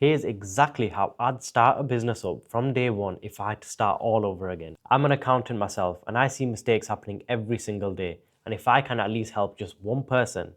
Here's exactly how I'd start a business up from day one if I had to start all over again. I'm an accountant myself and I see mistakes happening every single day. And if I can at least help just one person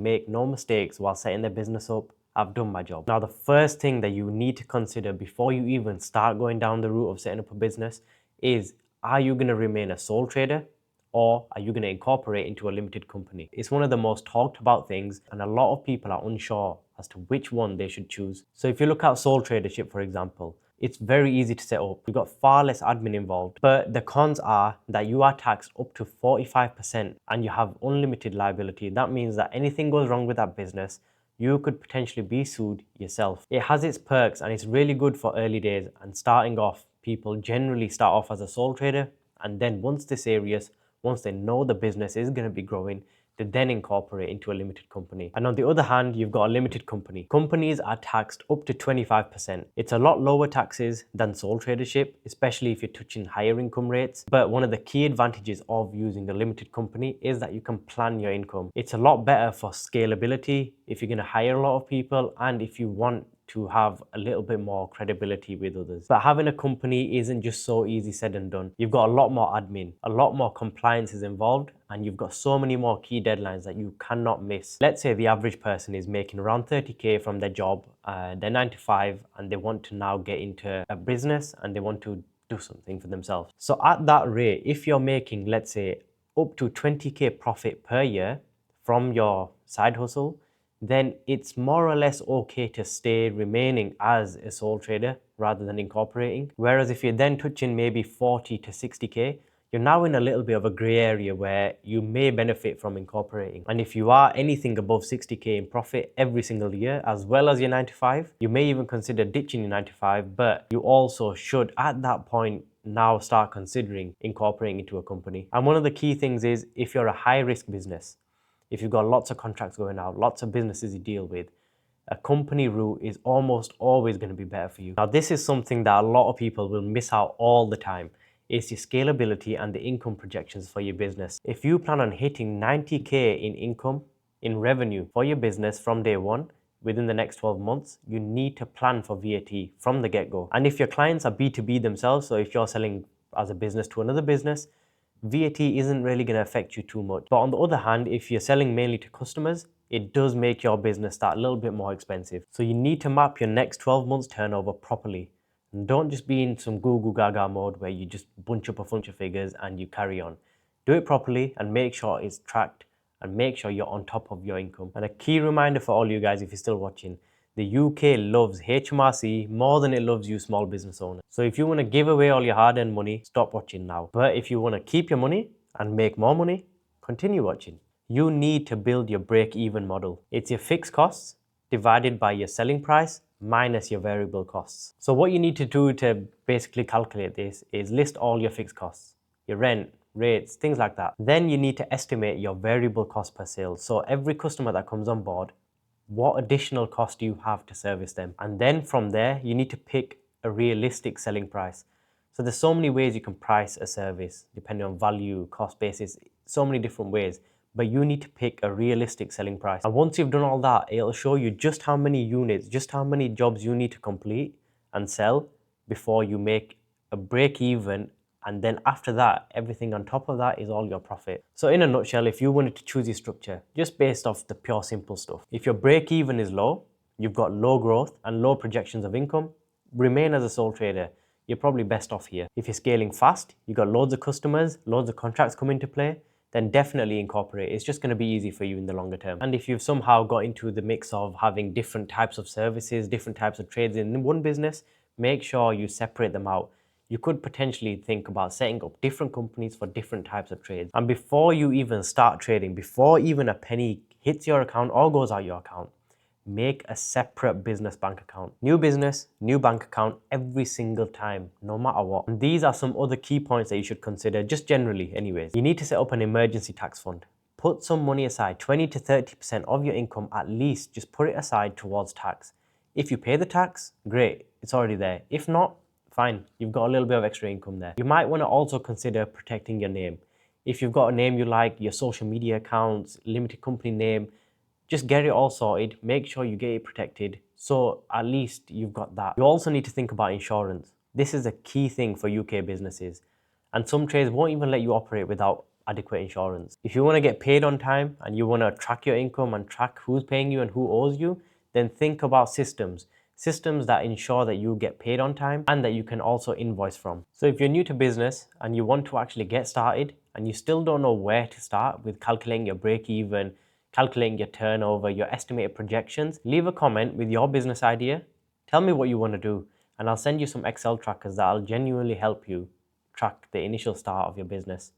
make no mistakes while setting their business up, I've done my job. Now, the first thing that you need to consider before you even start going down the route of setting up a business is, are you going to remain a sole trader or are you going to incorporate into a limited company? It's one of the most talked about things and a lot of people are unsure as to which one they should choose. So if you look at sole tradership, for example, it's very easy to set up. You've got far less admin involved, but the cons are that you are taxed up to 45% and you have unlimited liability. That means that anything goes wrong with that business, you could potentially be sued yourself. It has its perks and it's really good for early days and starting off. People generally start off as a sole trader and then once they're serious, once they know the business is going to be growing, they then incorporate into a limited company. And on the other hand, you've got a limited company. Companies are taxed up to 25%. It's a lot lower taxes than sole tradership, especially if you're touching higher income rates. But one of the key advantages of using a limited company is that you can plan your income. It's a lot better for scalability if you're going to hire a lot of people and if you want to have a little bit more credibility with others. But having a company isn't just so easy said and done. You've got a lot more admin, a lot more compliance is involved, and you've got so many more key deadlines that you cannot miss. Let's say the average person is making around 30k from their job, they're 9 to 5, and they want to now get into a business and they want to do something for themselves. So at that rate, if you're making, let's say, up to 20k profit per year from your side hustle, then it's more or less okay to stay remaining as a sole trader rather than incorporating. Whereas if you're then touching maybe 40 to 60k, you're now in a little bit of a gray area where you may benefit from incorporating. And if you are anything above 60k in profit every single year, as well as your 9 to 5, you may even consider ditching your 9 to 5, but you also should at that point now start considering incorporating into a company. And one of the key things is, if you're a high risk business, if you've got lots of contracts going out, lots of businesses you deal with, a company route is almost always going to be better for you. Now, this is something that a lot of people will miss out all the time. It's your scalability and the income projections for your business. If you plan on hitting 90k in income, in revenue for your business from day one, within the next 12 months, you need to plan for VAT from the get-go. And if your clients are B2B themselves, so if you're selling as a business to another business, VAT isn't really going to affect you too much. But on the other hand, if you're selling mainly to customers, it does make your business start a little bit more expensive. So you need to map your next 12 months turnover properly. And don't just be in some Google Gaga mode where you just bunch up a bunch of figures and you carry on. Do it properly and make sure it's tracked and make sure you're on top of your income. And a key reminder for all you guys, if you're still watching, the UK loves HMRC more than it loves you small business owners. So if you want to give away all your hard-earned money, stop watching now. But if you want to keep your money and make more money, continue watching. You need to build your break-even model. It's your fixed costs divided by your selling price minus your variable costs. So what you need to do to basically calculate this is list all your fixed costs, your rent, rates, things like that. Then you need to estimate your variable cost per sale. So every customer that comes on board, what additional cost do you have to service them? And then from there, you need to pick a realistic selling price. So there's so many ways you can price a service, depending on value, cost basis, so many different ways. But you need to pick a realistic selling price. And once you've done all that, it'll show you just how many units, just how many jobs you need to complete and sell before you make a break even. And then after that, everything on top of that is all your profit. So in a nutshell, if you wanted to choose your structure, just based off the pure simple stuff, if your break even is low, you've got low growth and low projections of income, remain as a sole trader. You're probably best off here. If you're scaling fast, you've got loads of customers, loads of contracts come into play, then definitely incorporate. It's just going to be easy for you in the longer term. And if you've somehow got into the mix of having different types of services, different types of trades in one business, make sure you separate them out. You could potentially think about setting up different companies for different types of trades. And before you even start trading, before even a penny hits your account or goes out your account, make a separate business bank account. New business, new bank account every single time, no matter what. And these are some other key points that you should consider, just generally anyways. You need to set up an emergency tax fund. Put some money aside, 20 to 30% of your income at least, just put it aside towards tax. If you pay the tax, great, it's already there. If not, fine, you've got a little bit of extra income there. You might want to also consider protecting your name. If you've got a name you like, your social media accounts, limited company name, just get it all sorted. Make sure you get it protected So at least you've got that. You also need to think about insurance. This is a key thing for UK businesses, and some trades won't even let you operate without adequate insurance. If you want to get paid on time and you want to track your income and track who's paying you and who owes you, then think about systems. Systems that ensure that you get paid on time and that you can also invoice from. So if you're new to business and you want to actually get started and you still don't know where to start with calculating your break even, calculating your turnover, your estimated projections, leave a comment with your business idea. Tell me what you want to do, and I'll send you some Excel trackers that'll genuinely help you track the initial start of your business.